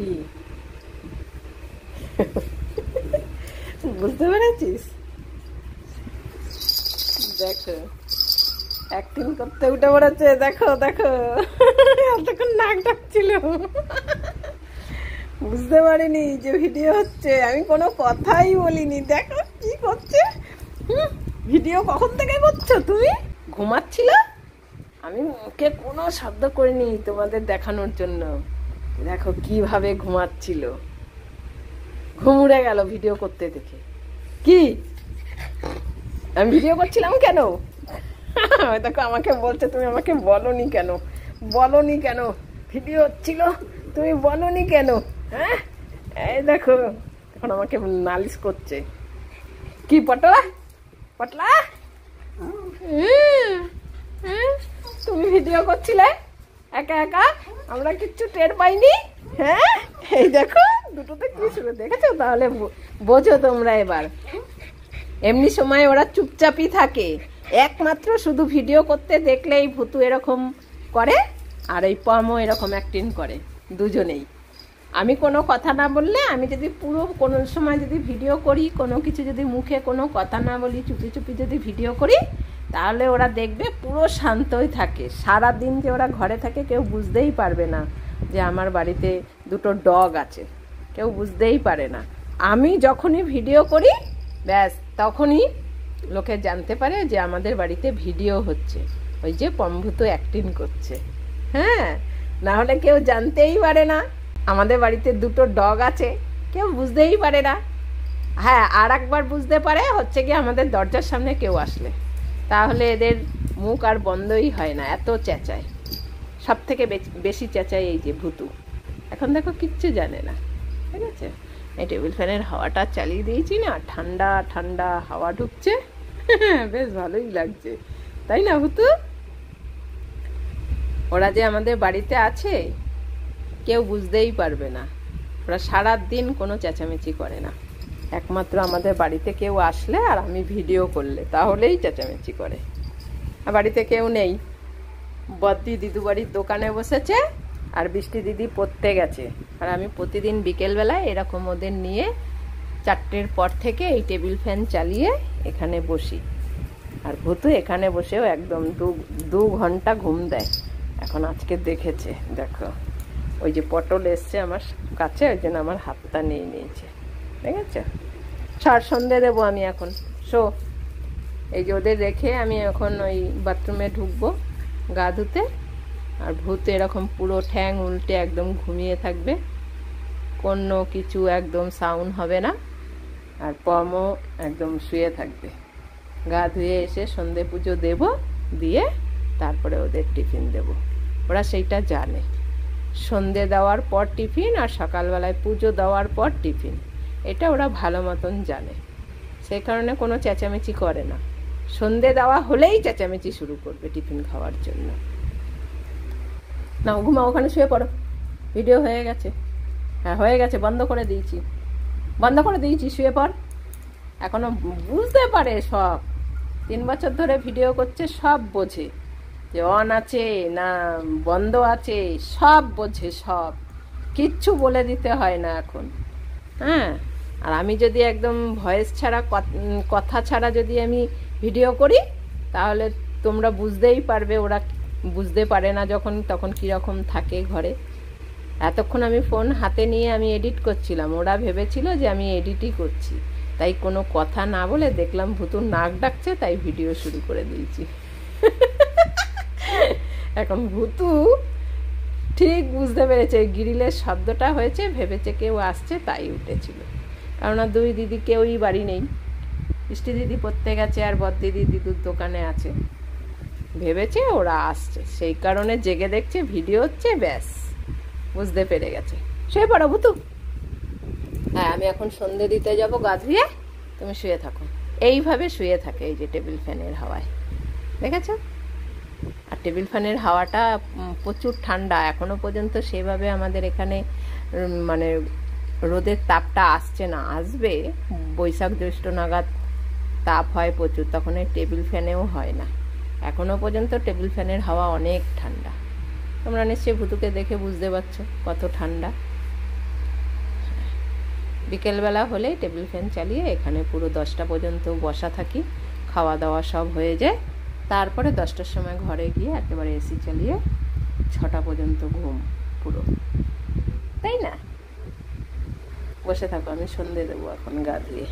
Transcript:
কি বুঝতে পেরেছিস? দেখো অ্যাক্টিং করতে উঠে পড়েছে, দেখো দেখো এতক্ষণ নাক ডাকছিল, বুঝতে পারিনি যে ভিডিও হচ্ছে, আমি কোনো কথাই বলিনি। দেখো কি করছে, ভিডিও কখন থেকে করছো তুমি? ঘুমাচ্ছিল, আমি মুখে কোনো শব্দ করিনি তোমাদের দেখানোর জন্য। দেখো কিভাবে ঘুমাচ্ছিল, ঘুম উড়ে গেল ভিডিও করতে দেখে। কি আমি ভিডিও করছিলাম কেন? দেখো আমাকে বলছে তুমি আমাকে বলনি কেন, বলনি কেন ভিডিও হচ্ছিল, তুমি বলনি কেন? হ্যাঁ এই দেখো এখন আমাকে নালিশ করছে। কি পটলা পটলা, তুমি ভিডিও করছিলে একা একা, আমরা কিচ্ছু টের পাইনি। হ্যাঁ এই দেখো দুটোতে কি শুরু, দেখেছো? তাহলে বোঝো তোমরা এবার। এমনি সময় ওরা চুপচাপই থাকে, একমাত্র শুধু ভিডিও করতে দেখলেই ভুতু এরকম করে আর এই পমও এরকম অ্যাক্টিং করে, দুজনেই। আমি কোনো কথা না বললে, আমি যদি পুরো কোনো সময় যদি ভিডিও করি, কোনো কিছু যদি মুখে কোনো কথা না বলি, চুপি চুপি যদি ভিডিও করি, তাহলে ওরা দেখবে পুরো শান্তই থাকে। সারা দিন যে ওরা ঘরে থাকে কেউ বুঝতেই পারবে না যে আমার বাড়িতে দুটো ডগ আছে, কেউ বুঝতেই পারে না। আমি যখনই ভিডিও করি ব্যাস তখনই লোকে জানতে পারে যে আমাদের বাড়িতে ভিডিও হচ্ছে, ওই যে পমভূত অ্যাক্টিং করছে। হ্যাঁ না হলে কেউ জানতেই পারে না আমাদের বাড়িতে দুটো ডগ আছে, কেউ বুঝতেই পারে না। হ্যাঁ আর একবার বুঝতে পারে হচ্ছে কি আমাদের দরজার সামনে কেউ আসলে, তাহলে এদের মুখ আর বন্ধই হয় না, এত চেঁচায়। সব থেকে বেশি চেঁচায় এই যে ভুতু। এখন দেখো কিচ্ছু জানে না, ঠিক আছে? এই টেবিল ফ্যানের হাওয়াটা চালিয়ে দিয়েছি না, ঠান্ডা ঠান্ডা হাওয়া ঢুকছে, বেশ ভালোই লাগছে, তাই না ভুতু? ওরা যে আমাদের বাড়িতে আছে কেউ বুঝতেই পারবে না, ওরা সারা দিন কোনো চেঁচামেচি করে না, একমাত্র আমাদের বাড়িতে কেউ আসলে আর আমি ভিডিও করলে তাহলেই চেঁচামেচি করে। আর বাড়িতে কেউ নেই, বদ্দি দিদু বাড়ির দোকানে বসেছে আর বৃষ্টি দিদি পড়তে গেছে, আর আমি প্রতিদিন বিকেলবেলায় এরকম ওদের নিয়ে 4টের পর থেকে এই টেবিল ফ্যান চালিয়ে এখানে বসি। আর ভুতু এখানে বসেও একদম 2 ঘন্টা ঘুম দেয়। এখন আজকে দেখেছে, দেখো ওই যে পটল এসছে আমার কাছে, ওই জন্য আমার হাতটা নিয়ে নিয়েছে, ঠিক আছে? সন্ধে দেবো আমি এখন, এই যে ওদের রেখে আমি এখন ওই বাথরুমে ঢুকবো গা ধুতে। আর ভূত এরকম পুরো ঠ্যাং উল্টে একদম ঘুমিয়ে থাকবে, কোনো কিছু একদম সাউন্ড হবে না। আর পমও একদম শুয়ে থাকবে। গা ধুয়ে এসে সন্ধে পুজো দেব, দিয়ে তারপরে ওদের টিফিন দেব। ওরা সেইটা জানে, সন্ধে দেওয়ার পর টিফিন আর সকালবেলায় পুজো দেওয়ার পর টিফিন, এটা ওরা ভালো মতন জানে। সেই কারণে কোনো চেঁচামেচি করে না, সন্ধে দেওয়া হলেই চেঁচামেচি শুরু করবে টিফিন খাওয়ার জন্য। না ঘুমা, ওখানে শুয়ে পড়ো, ভিডিও হয়ে গেছে। হ্যাঁ হয়ে গেছে, বন্ধ করে দিয়েছি, শুয়ে পড়। এখনো বুঝতে পারে সব, 3 বছর ধরে ভিডিও করছে, সব বোঝে যে অন আছে না বন্ধ আছে, সব বোঝে, সব কিচ্ছু বলে দিতে হয় না এখন। হ্যাঁ আর আমি যদি একদম ভয়েস ছাড়া, কথা ছাড়া যদি আমি ভিডিও করি, তাহলে তোমরা বুঝতেই পারবে ওরা বুঝতে পারে না যখন, তখন কীরকম থাকে ঘরে। এতক্ষণ আমি ফোন হাতে নিয়ে আমি এডিট করছিলাম, ওরা ভেবেছিল যে আমি এডিটই করছি, তাই কোনো কথা না বলে দেখলাম ভুতুর নাক ডাকছে, তাই ভিডিও শুরু করে দিয়েছি। এখন ভুতু ঠিক বুঝতে পেরেছে গ্রিলের শব্দটা হয়েছে, ভেবেছে কেউ আসছে, তাই উঠেছিল। কেননা 2 দিদি কেউই বাড়ি নেই, বৃষ্টি দিদি পড়তে গেছে আর বদ্দিদি দিদুর দোকানে আছে, ভেবেছে ওরা আসছে, সেই কারণে জেগে দেখছে ভিডিও হচ্ছে, ব্যাস বুঝতে পেরে গেছে। শুয়ে পড়ো ভুতু। হ্যাঁ আমি এখন সন্ধে দিতে যাব, গা ধুয়ে, তুমি শুয়ে থাকো। এইভাবে শুয়ে থাকে এই যে টেবিল ফ্যানের হাওয়ায়, দেখেছো? আর টেবিল ফ্যানের হাওয়াটা প্রচুর ঠান্ডা, এখনো পর্যন্ত সেভাবে আমাদের এখানে মানে রোদের তাপটা আসছে না, আসবে বৈশাখ জ্যৈষ্ঠ নাগাদ তাপ হয় প্রচুর, তখন এই টেবিল ফ্যানেও হয় না। এখনো পর্যন্ত টেবিল ফ্যানের হাওয়া অনেক ঠান্ডা। তোমরা নিশ্চয়ই ভুতুকে দেখে বুঝতে পারছো কত ঠান্ডা। বিকেলবেলা হলেই টেবিল ফ্যান চালিয়ে এখানে পুরো 10টা পর্যন্ত বসা থাকি, খাওয়া দাওয়া সব হয়ে যায়। তারপরে 10টার সময় ঘরে গিয়ে একেবারে এসি চালিয়ে 6টা পর্যন্ত ঘুম পুরো, তাই না? বসে থাকো, আমি সন্ধে দেবো এখন গা ধুয়ে।